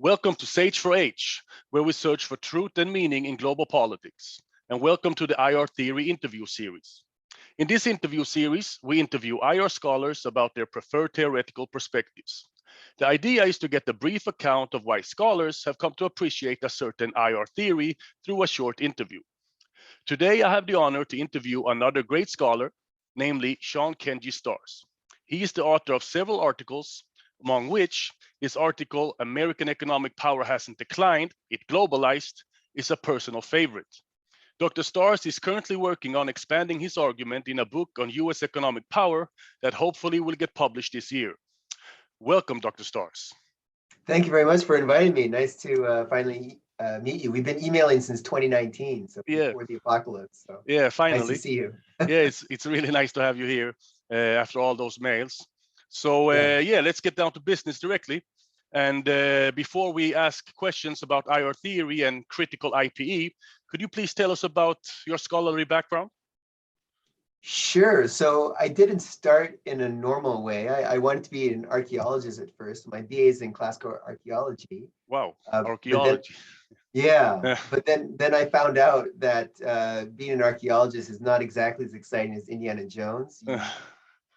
Welcome to Sage for H, where we search for truth and meaning in global politics. And welcome to the IR Theory interview series. In this interview series, we interview IR scholars about their preferred theoretical perspectives. The idea is to get a brief account of why scholars have come to appreciate a certain IR theory through a short interview. Today, I have the honor to interview another great scholar, namely Sean Kenji Starrs. He is the author of several articles, among which his article, American Economic Power Hasn't Declined, It Globalized, is a personal favorite. Dr. Starrs is currently working on expanding his argument in a book on US economic power that hopefully will get published this year. Welcome, Dr. Starrs. Thank you very much for inviting me. Nice to finally meet you. We've been emailing since 2019, so before the apocalypse. So yeah, finally. Nice to see you. Yeah, it's really nice to have you here after all those mails. So let's get down to business directly. And before we ask questions about IR theory and critical IPE, could you please tell us about your scholarly background? Sure. So I didn't start in a normal way. I wanted to be an archaeologist at first. My BA is in classical archaeology. Wow, archaeology. But then I found out that being an archaeologist is not exactly as exciting as Indiana Jones.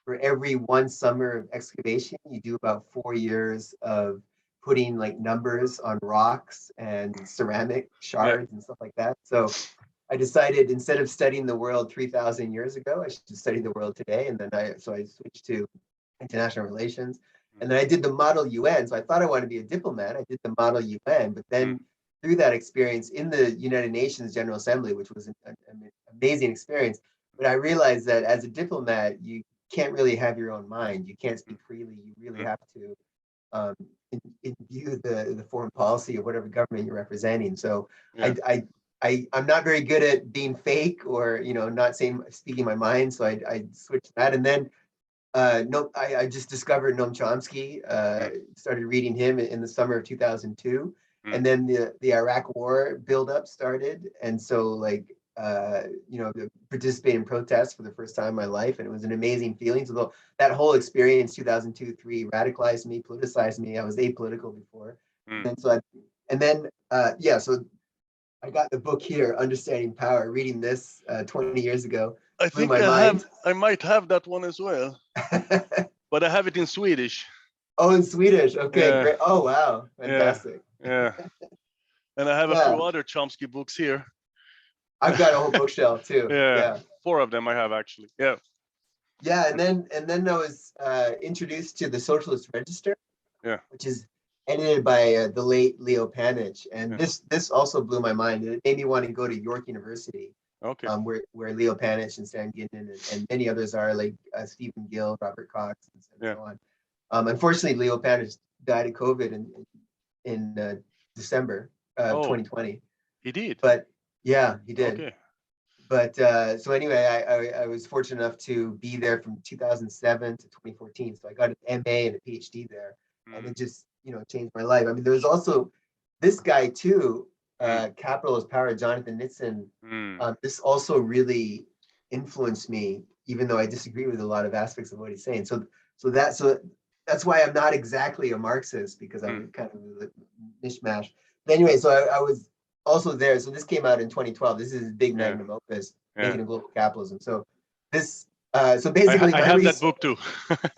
For every one summer of excavation, you do about 4 years of putting like numbers on rocks and ceramic shards and stuff like that. So I decided instead of studying the world 3,000 years ago, I should study the world today. And then I switched to international relations. And then I did the Model UN. So I thought I wanted to be a diplomat. I did the Model UN, but then through that experience in the United Nations General Assembly, which was an amazing experience, but I realized that as a diplomat, you can't really have your own mind. You can't speak freely. You really have to imbue the foreign policy of whatever government you're representing. So I'm not very good at being fake or not speaking my mind. So I switched that, and then I just discovered Noam Chomsky. Started reading him in the summer of 2002, and then the Iraq War buildup started, and so participate in protests for the first time in my life, and it was an amazing feeling. So that whole experience, 2002-3, radicalized me, politicized me. I was apolitical before, and so I got the book here, Understanding Power. Reading this 20 years ago, I think I might have that one as well, but I have it in Swedish. Oh, in Swedish. Okay, great. Oh, wow, fantastic. Yeah. And I have a few other Chomsky books here. I've got a whole bookshelf too. Yeah, 4 of them I have actually. Yeah, and then I was introduced to the Socialist Register, which is edited by the late Leo Panitch, and this also blew my mind. It made me want to go to York University, where Leo Panitch and Stan Ginton and many others are, like Stephen Gill, Robert Cox, and so on. Unfortunately, Leo Panitch died of COVID in December 2020. He did. But yeah, he did. Okay. But so anyway, I was fortunate enough to be there from 2007 to 2014. So I got an MA and a PhD there, and it just changed my life. I mean, there was also this guy too, Capital is Power, Jonathan Nitzan. This also really influenced me, even though I disagree with a lot of aspects of what he's saying. So that's why I'm not exactly a Marxist, because I'm kind of a mishmash. But anyway, so I was also there. So this came out in 2012. This is his big magnum opus, Making a Global Capitalism. So this, so basically, I have that book too.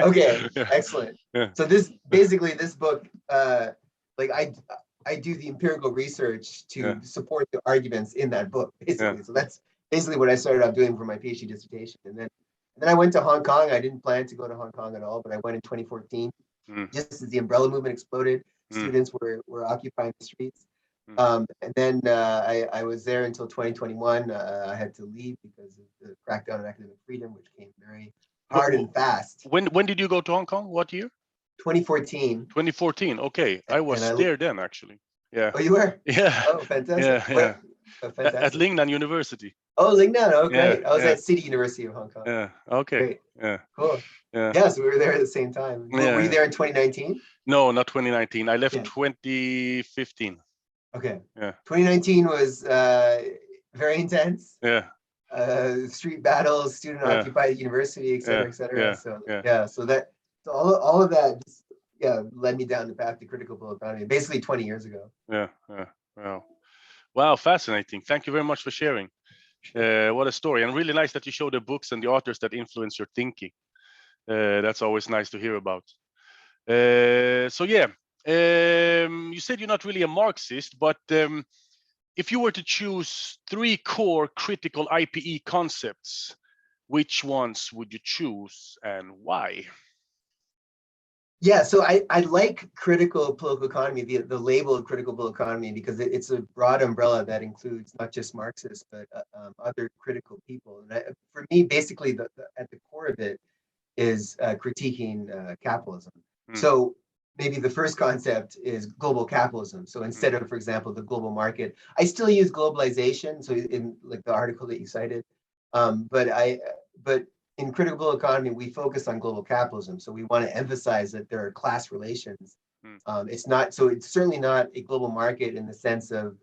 Okay, excellent. So this book, I do the empirical research to support the arguments in that book, basically. So that's basically what I started off doing for my PhD dissertation, and then I went to Hong Kong. I didn't plan to go to Hong Kong at all, but I went in 2014, just as the umbrella movement exploded. Students were occupying the streets. And then I was there until 2021. I had to leave because of the crackdown on academic freedom, which came very hard and fast. When did you go to Hong Kong? What year? 2014. 2014. Okay, I was there then actually. Yeah. Oh, you were? Yeah. Oh, fantastic. Yeah. Fantastic. At Lingnan University. Oh, Lingnan. Oh, great. I was at City University of Hong Kong. Yeah. Okay. Great. Yeah. Cool. Yeah. So we were there at the same time. Were you there in 2019? No, not 2019. I left 2015. Okay. Yeah. 2019 was very intense. Yeah. Street battles, student occupied university, et cetera, et cetera. So all of that just led me down the path to critical political economy, basically 20 years ago. Yeah. Wow, fascinating. Thank you very much for sharing. What a story, and really nice that you show the books and the authors that influence your thinking. That's always nice to hear about. So yeah, you said you're not really a Marxist, but if you were to choose 3 core critical IPE concepts, which ones would you choose and why? Yeah, so I like critical political economy, the label of critical political economy, because it's a broad umbrella that includes not just Marxists, but other critical people. And for me, basically, at the core of it is critiquing capitalism. So maybe the first concept is global capitalism. So instead of, for example, the global market, I still use globalization. So in like the article that you cited, but in critical economy, we focus on global capitalism. So we want to emphasize that there are class relations. It's certainly not a global market in the sense of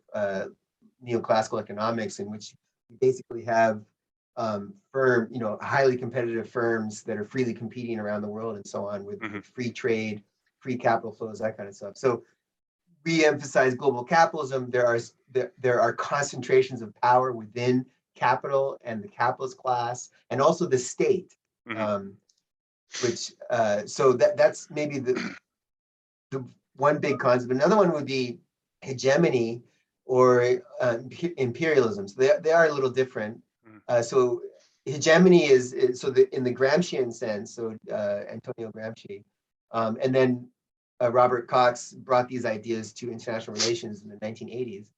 neoclassical economics, in which you basically have highly competitive firms that are freely competing around the world and so on with free trade, free capital flows, that kind of stuff. So we emphasize global capitalism. There are concentrations of power within capital and the capitalist class, and also the state, so that's maybe the one big concept. Another one would be hegemony or imperialism. So they are a little different. So hegemony is in the Gramscian sense. So Antonio Gramsci, and then Robert Cox brought these ideas to international relations in the 1980s.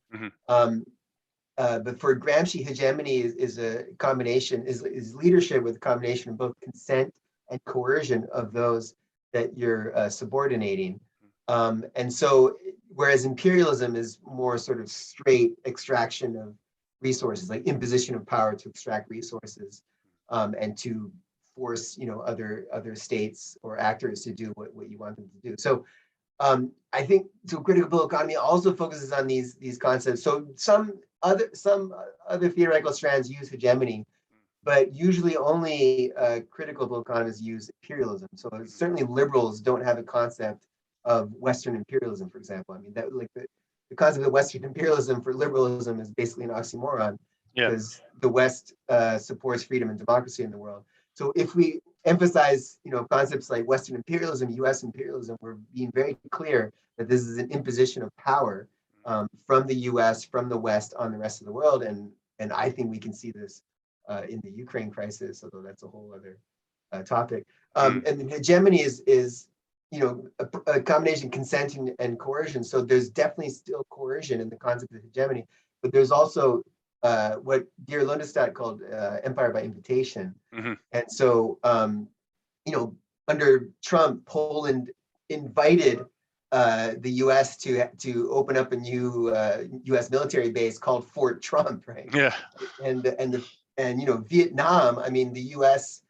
But for Gramsci, hegemony is a combination, is leadership with a combination of both consent and coercion of those that you're subordinating. And so, whereas imperialism is more sort of straight extraction of resources, like imposition of power to extract resources, and to force other states or actors to do what you want them to do. So I think critical political economy also focuses on these concepts. So some other theoretical strands use hegemony, but usually only critical political economists use imperialism. So certainly liberals don't have a concept of Western imperialism, for example. I mean, that like the concept of Western imperialism for liberalism is basically an oxymoron, because the West supports freedom and democracy in the world. So if we emphasize, concepts like Western imperialism, U.S. imperialism, we're being very clear that this is an imposition of power from the U.S., from the West on the rest of the world, and I think we can see this in the Ukraine crisis, although that's a whole other topic. And the hegemony is a combination of consent and coercion. So there's definitely still coercion in the concept of hegemony, but there's also what Geert Lundestad called empire by invitation. And so, under Trump, Poland invited the U.S. to open up a new U.S. military base called Fort Trump, right? Yeah. And Vietnam. I mean, the U.S.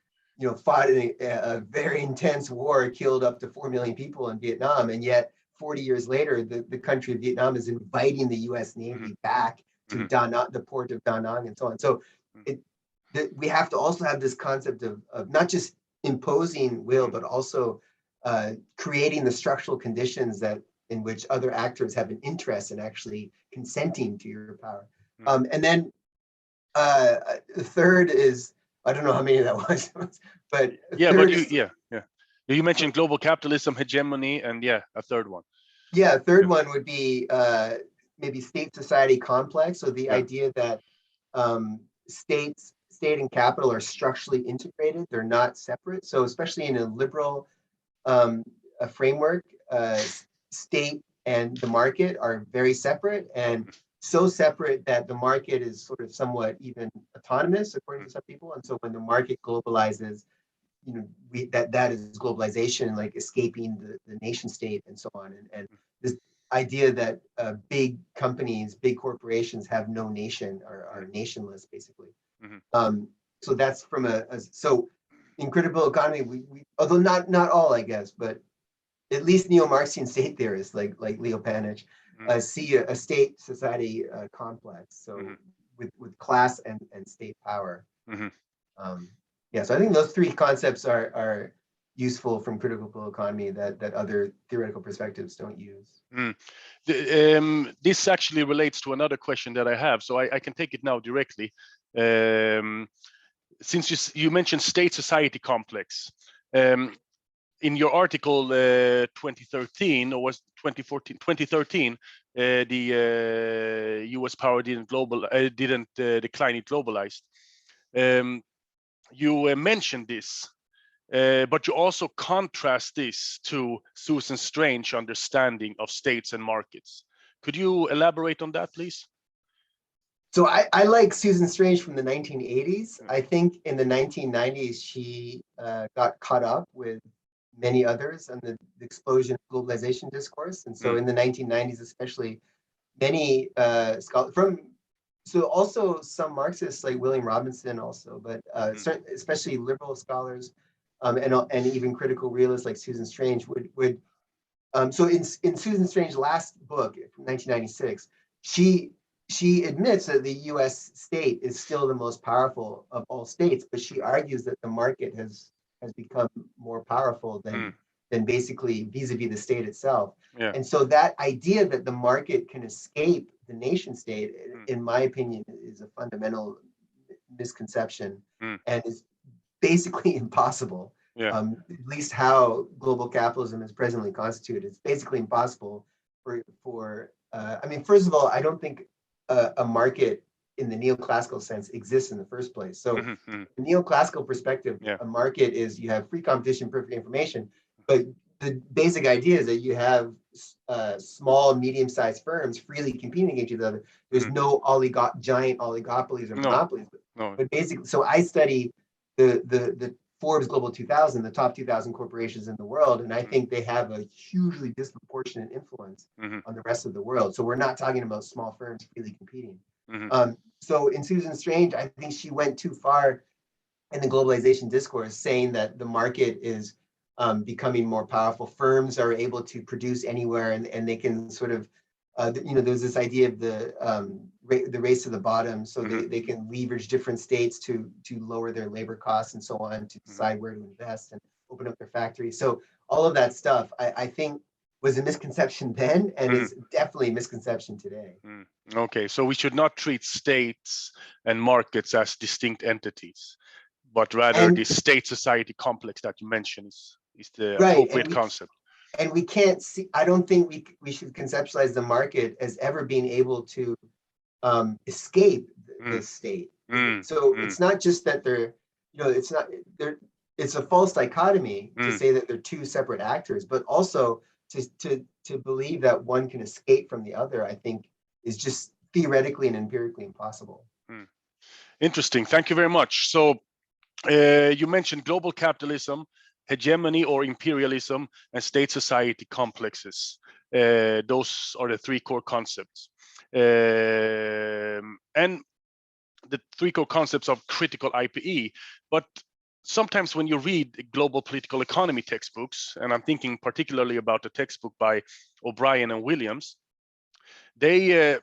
fought in a very intense war, killed up to 4 million people in Vietnam, and yet 40 years later, the country of Vietnam is inviting the U.S. Navy back to the port of Da Nang and so on. So we have to also have this concept of not just imposing will, but also creating the structural conditions in which other actors have an interest in actually consenting to your power. And then the third is, I don't know how many that was, but you mentioned global capitalism, hegemony, and a third one. Third one would be maybe state-society complex. So the idea that state and capital are structurally integrated; they're not separate. So especially in a liberal framework, state and the market are very separate, and so separate that the market is sort of somewhat even autonomous, according to some people. And so when the market globalizes, that is globalization, like escaping the nation state and so on. And this idea that big companies, big corporations have no nation, are nationless, basically. So that's from so in critical economy, we although not all, I guess, but at least neo-Marxian state theorists like Leo Panich see a state society complex. So with class and state power. So I think those three concepts are useful from critical political economy that other theoretical perspectives don't use. This actually relates to another question that I have, so I can take it now directly. Since you mentioned state-society complex, in your article 2013, or was 2013, the U.S. power didn't decline, it globalized. You mentioned this, but you also contrast this to Susan Strange's understanding of states and markets. Could you elaborate on that, please? So I like Susan Strange from the 1980s. I think in the 1990s, she got caught up with many others and the explosion of globalization discourse. And so in the 1990s, especially, many scholars so also some Marxists like William Robinson also, but especially liberal scholars and even critical realists like Susan Strange would so in Susan Strange's last book from 1996, she admits that the US state is still the most powerful of all states, but she argues that the market has become more powerful than basically vis-a-vis the state itself. Yeah. And so that idea that the market can escape the nation state, in my opinion, is a fundamental misconception and is basically impossible. Yeah. At least how global capitalism is presently constituted, it's basically impossible for I mean, first of all, I don't think a market in the neoclassical sense exists in the first place. So the neoclassical perspective, a market is you have free competition, perfect information, but the basic idea is that you have small, medium-sized firms freely competing against each other. There's no giant oligopolies or monopolies. No. But basically, so I study the Forbes Global 2000, the top 2,000 corporations in the world, and I think they have a hugely disproportionate influence on the rest of the world. So we're not talking about small firms freely competing. So in Susan Strange, I think she went too far in the globalization discourse, saying that the market is becoming more powerful. Firms are able to produce anywhere, and they can sort of, there's this idea of the race to the bottom, so they can leverage different states to lower their labor costs and so on, to decide where to invest and open up their factories. So all of that stuff, I think, was a misconception then and is definitely a misconception today. Okay, so we should not treat states and markets as distinct entities, but rather the state-society complex that you mentioned is the appropriate concept. And we can't see, I don't think we should conceptualize the market as ever being able to escape the state. So it's not just that it's a false dichotomy to say that they're two separate actors, but also to believe that one can escape from the other, I think, is just theoretically and empirically impossible. Interesting. Thank you very much. So you mentioned global capitalism, hegemony or imperialism, and state-society complexes. Those are the three core concepts. And the three core concepts of critical IPE. But sometimes when you read global political economy textbooks, and I'm thinking particularly about the textbook by O'Brien and Williams, they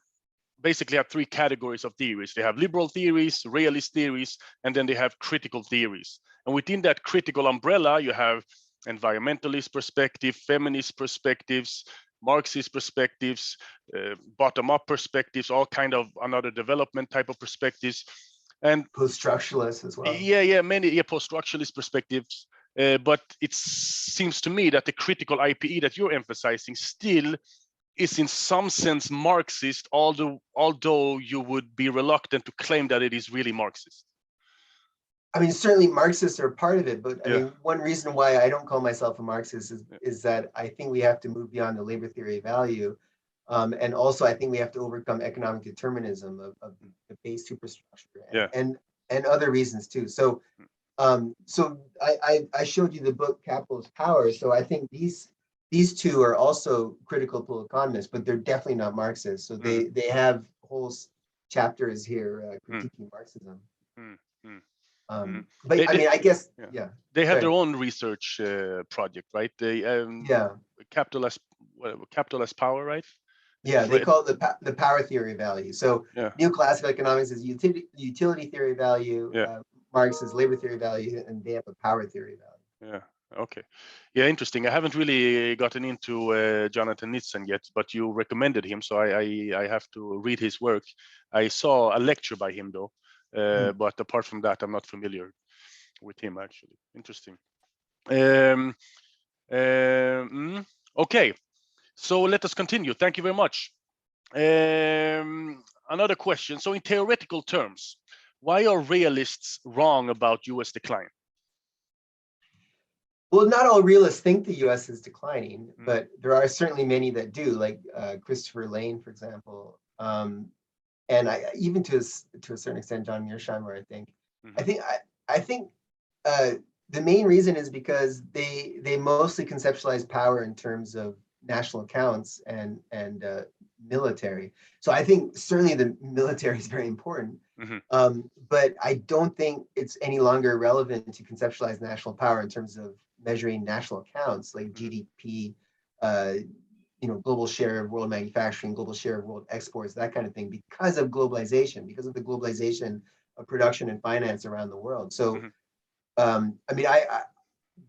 basically have three categories of theories. They have liberal theories, realist theories, and then they have critical theories. And within that critical umbrella, you have environmentalist perspective, feminist perspectives, Marxist perspectives, bottom-up perspectives, all kind of another development type of perspectives. And post-structuralist as well. Many post-structuralist perspectives. But it seems to me that the critical IPE that you're emphasizing still is in some sense Marxist, although you would be reluctant to claim that it is really Marxist. I mean, certainly Marxists are part of it, but I mean, one reason why I don't call myself a Marxist is that I think we have to move beyond the labor theory of value. And also, I think we have to overcome economic determinism of the base superstructure and other reasons too. So, I showed you the book Capitalist Power. So I think these two are also critical political economists, but they're definitely not Marxists. So they have whole chapters here critiquing Marxism. But I mean, I guess, they have their own research project, right? They capitalist power, right? Yeah, they call it the power theory of value. So neoclassical economics is utility theory of value, Marx is labor theory of value, and they have a power theory of value. Okay. Yeah, interesting. I haven't really gotten into Jonathan Nitzen yet, but you recommended him, so I have to read his work. I saw a lecture by him though, but apart from that, I'm not familiar with him actually. Interesting. Okay, so let us continue. Thank you very much. Another question. So in theoretical terms, why are realists wrong about US decline? Well, not all realists think the US is declining, but there are certainly many that do, like Christopher Lane, for example. And even to a certain extent, John Mearsheimer, I think. I think the main reason is because they mostly conceptualize power in terms of national accounts and military. So I think certainly the military is very important, but I don't think it's any longer relevant to conceptualize national power in terms of measuring national accounts like GDP, global share of world manufacturing, global share of world exports, that kind of thing, because of globalization, because of the globalization of production and finance around the world. So, I mean,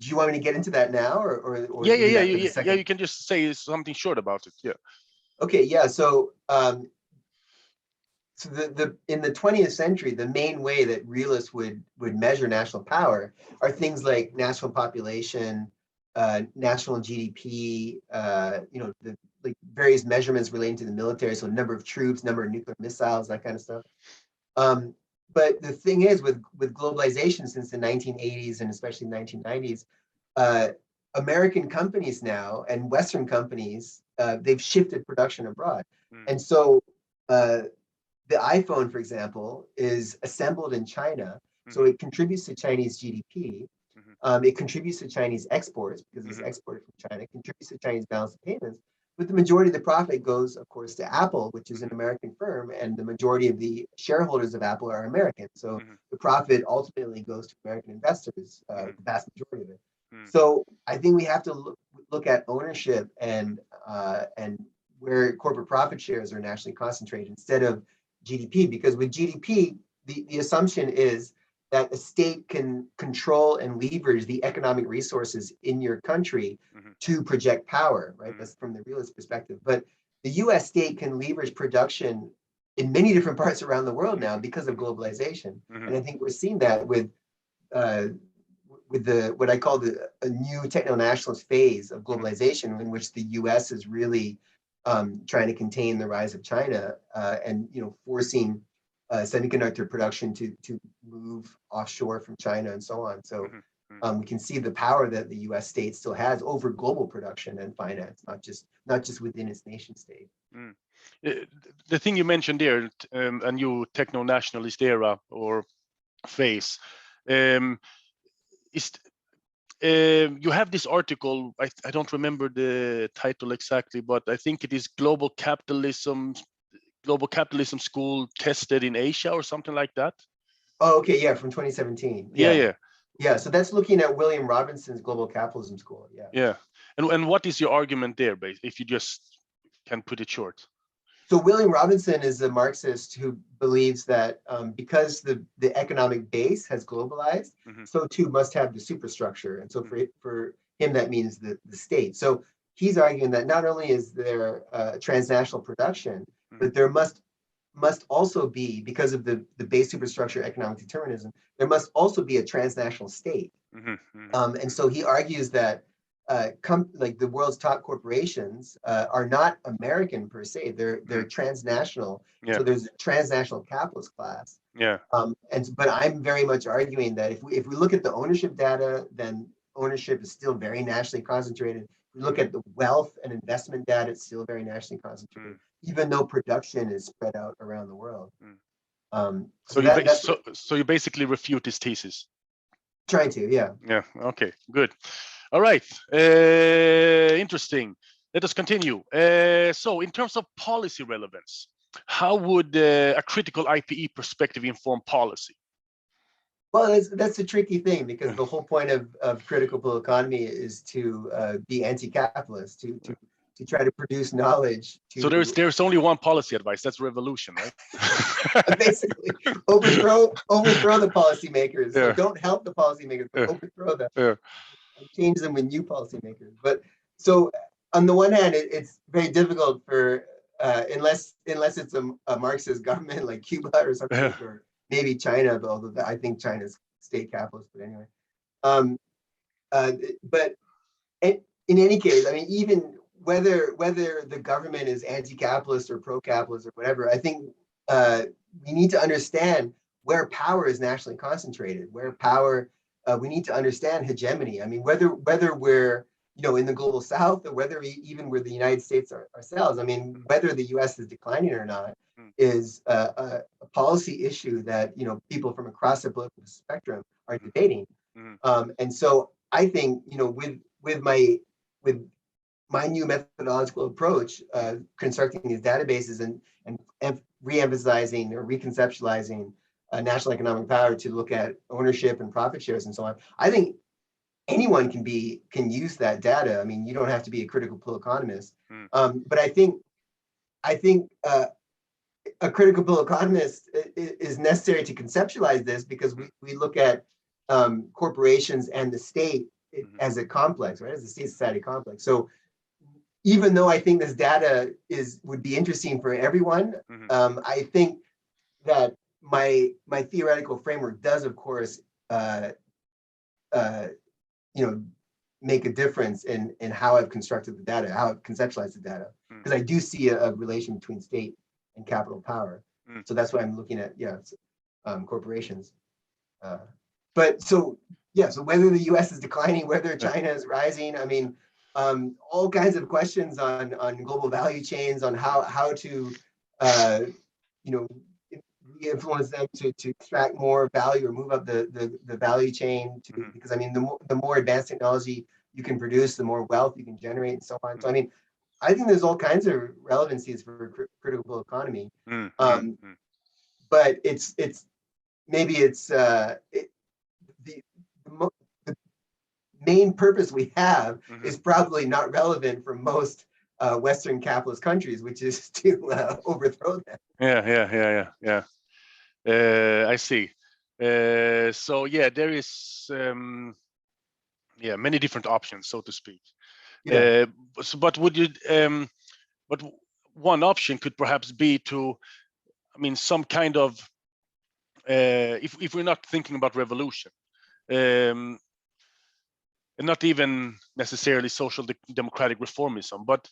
do you want me to get into that now, or yeah. You can just say something short about it. Yeah. Okay. Yeah. So, the in the 20th century, the main way that realists would measure national power are things like national population, national GDP, the like various measurements relating to the military, so number of troops, number of nuclear missiles, that kind of stuff. But the thing is, with globalization since the 1980s and especially 1990s, American companies now and Western companies, they've shifted production abroad, and so the iPhone, for example, is assembled in China, so it contributes to Chinese GDP. It contributes to Chinese exports because it's exported from China. It contributes to Chinese balance of payments, but the majority of the profit goes, of course, to Apple, which is an American firm, and the majority of the shareholders of Apple are American. So the profit ultimately goes to American investors, the vast majority of it. So I think we have to look at ownership and where corporate profit shares are nationally concentrated instead of GDP, because with GDP, the assumption is that a state can control and leverage the economic resources in your country to project power, right? That's from the realist perspective. But the US state can leverage production in many different parts around the world now because of globalization. And I think we're seeing that with the what I call a new techno-nationalist phase of globalization, in which the US is really trying to contain the rise of China and forcing semiconductor production to move offshore from China and so on. So we can see the power that the U.S. state still has over global production and finance, not just within its nation state. The thing you mentioned there, a new techno-nationalist era or phase, is you have this article. I don't remember the title exactly, but I think it is Global Capitalism School Tested in Asia or something like that. Oh, okay, yeah, from 2017. Yeah. So that's looking at William Robinson's Global Capitalism School. Yeah. And what is your argument there, if you just can put it short? So William Robinson is a Marxist who believes that because the economic base has globalized, so too must have the superstructure. And so for him, that means the state. So he's arguing that not only is there transnational production, but there must also be, because of the base superstructure economic determinism, there must also be a transnational state. And so he argues that like the world's top corporations are not American per se; they're transnational. So there's a transnational capitalist class. But I'm very much arguing that if we look at the ownership data, then ownership is still very nationally concentrated. If we look at the wealth and investment data, it's still very nationally concentrated, even though production is spread out around the world. So you basically refute his thesis. Trying to, yeah. Yeah. Okay. Good. All right. Interesting. Let us continue. So, in terms of policy relevance, how would a critical IPE perspective inform policy? Well, that's a tricky thing, because the whole point of critical political economy is to be anti-capitalist, to try to produce knowledge. So there's only one policy advice. That's revolution, right? Basically, overthrow the policymakers. So don't help the policymakers, but overthrow them. change them with new policymakers. But so on the one hand, it's very difficult for unless it's a Marxist government like Cuba or something, or maybe China, although I think China's state capitalist. But anyway, um, but in any case, I mean, even whether the government is anti-capitalist or pro-capitalist or whatever, I think we need to understand where power is nationally concentrated, where power we need to understand hegemony. I mean, whether we're in the global south or whether even we're the United States ourselves. I mean, whether the U.S. is declining or not is a policy issue that people from across the political spectrum are debating. And so I think with my new methodological approach, constructing these databases and re-emphasizing or reconceptualizing national economic power to look at ownership and profit shares and so on. I think anyone can use that data. I mean, you don't have to be a critical political economist, but I think a critical political economist is necessary to conceptualize this because we look at corporations and the state as a complex, right? As a state society complex. So even though I think this data would be interesting for everyone, I think that my theoretical framework does, of course, make a difference in how I've constructed the data, how I've conceptualized the data, because I do see a relation between state and capital power. So that's why I'm looking at corporations. But so whether the U.S. is declining, whether China is rising, I mean, all kinds of questions on global value chains, on how to influence them to extract more value or move up the value chain because I mean the more advanced technology you can produce, the more wealth you can generate and so on. So I mean, I think there's all kinds of relevancies for critical economy. But it's the main purpose we have is probably not relevant for most Western capitalist countries, which is to overthrow them. Yeah. I see. So yeah, there is many different options, so to speak. But would you? But one option could perhaps be to, I mean, some kind of if we're not thinking about revolution, and not even necessarily social democratic reformism, but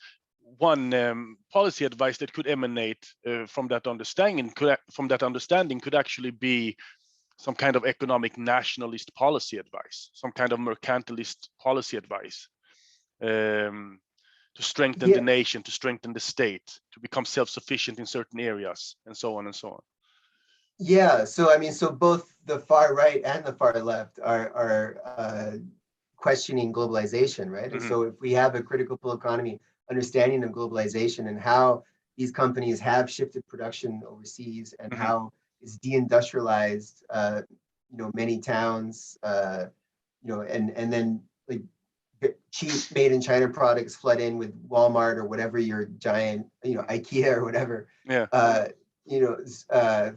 one policy advice that could emanate from that understanding could actually be some kind of economic nationalist policy advice, some kind of mercantilist policy advice, to strengthen the nation, to strengthen the state, to become self-sufficient in certain areas, and so on and so on. Yeah, so I mean, so both the far right and the far left are questioning globalization, right? And so if we have a critical political economy understanding of globalization and how these companies have shifted production overseas and how it's deindustrialized, many towns, and then like cheap made in China products flood in with Walmart or whatever your giant, IKEA or whatever.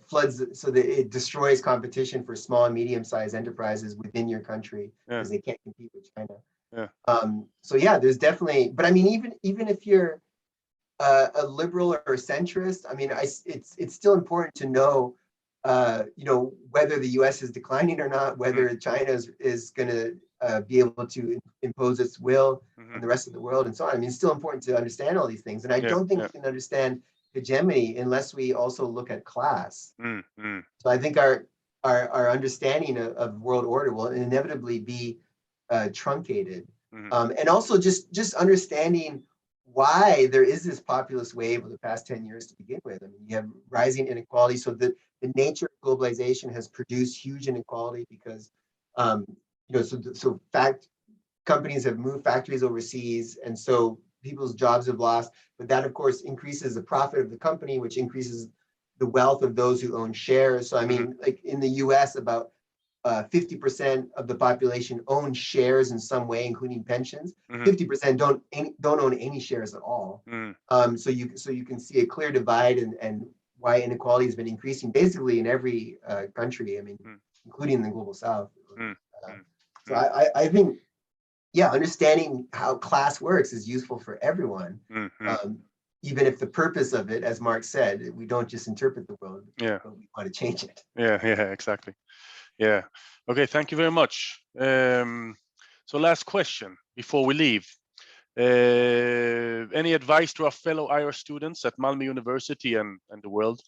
Floods so that it destroys competition for small and medium-sized enterprises within your country because they can't compete with China. So yeah, there's definitely, but I mean, even if you're a liberal or a centrist, I mean, it's still important to know, whether the U.S. is declining or not, whether China is going to be able to impose its will on the rest of the world and so on. I mean, it's still important to understand all these things, and I don't think we can understand hegemony unless we also look at class. So I think our understanding of world order will inevitably be truncated, and also just understanding why there is this populist wave of the past 10 years to begin with. I mean, you have rising inequality. So the nature of globalization has produced huge inequality because, companies have moved factories overseas, and so people's jobs have lost. But that, of course, increases the profit of the company, which increases the wealth of those who own shares. So, I mean, like in the U.S., about 50% of the population own shares in some way, including pensions. 50% don't own any shares at all. So you can see a clear divide and why inequality has been increasing basically in every country. I mean, including the global south. So I think yeah, understanding how class works is useful for everyone. Even if the purpose of it, as Marx said, we don't just interpret the world, yeah, but we want to change it. Yeah, exactly. Yeah. Okay, thank you very much. So last question before we leave. Any advice to our fellow Irish students at Malmö University and the world?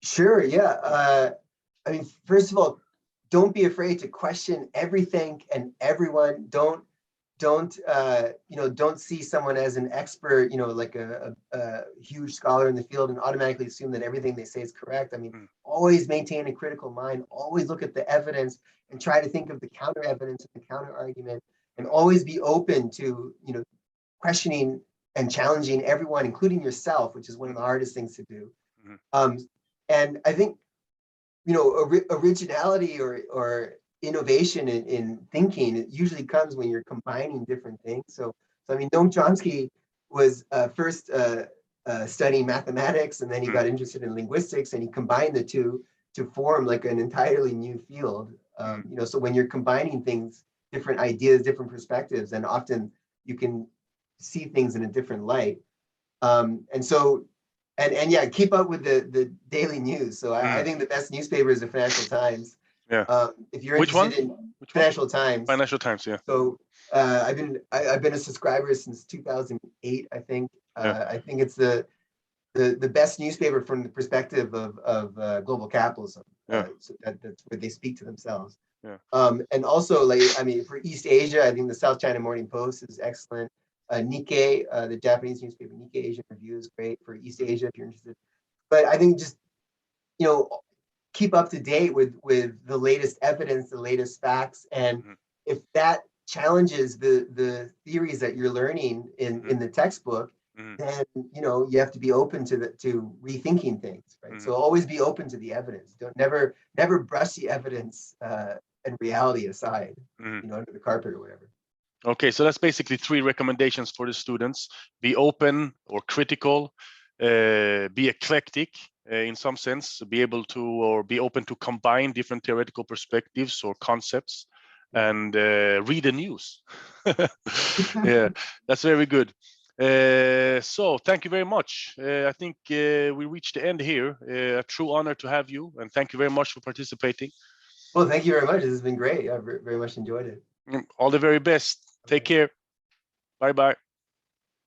Sure, yeah. I mean, first of all, don't be afraid to question everything and everyone. Don't see someone as an expert, like a huge scholar in the field and automatically assume that everything they say is correct. I mean, always maintain a critical mind, always look at the evidence and try to think of the counter evidence and the counter argument, and always be open to, questioning and challenging everyone, including yourself, which is one of the hardest things to do. And I think, originality or innovation in thinking, it usually comes when you're combining different things. So I mean, Noam Chomsky was first studying mathematics, and then he got interested in linguistics, and he combined the two to form like an entirely new field. So when you're combining things, different ideas, different perspectives, then often you can see things in a different light. And yeah, keep up with the daily news. So I think the best newspaper is the Financial Times. Yeah. If you're interested in Financial Times. Financial Times, yeah. So I've been a subscriber since 2008. I think. I think it's the best newspaper from the perspective of global capitalism. So that's where they speak to themselves. Yeah. And also, for East Asia, I think the South China Morning Post is excellent. Nikkei, the Japanese newspaper, Nikkei Asian Review is great for East Asia if you're interested. But I think just, keep up to date with the latest evidence, the latest facts. And if that challenges the theories that you're learning in the textbook, then, you have to be open to rethinking things, right? So always be open to the evidence. Never brush the evidence and reality aside, under the carpet or whatever. Okay, so that's basically 3 recommendations for the students. Be open or critical, be eclectic in some sense, be open to combine different theoretical perspectives or concepts, and read the news. Yeah, that's very good. So thank you very much. I think we reached the end here. A true honor to have you, and thank you very much for participating. Well, thank you very much. This has been great. I've very much enjoyed it. All the very best. Take care. Bye-bye.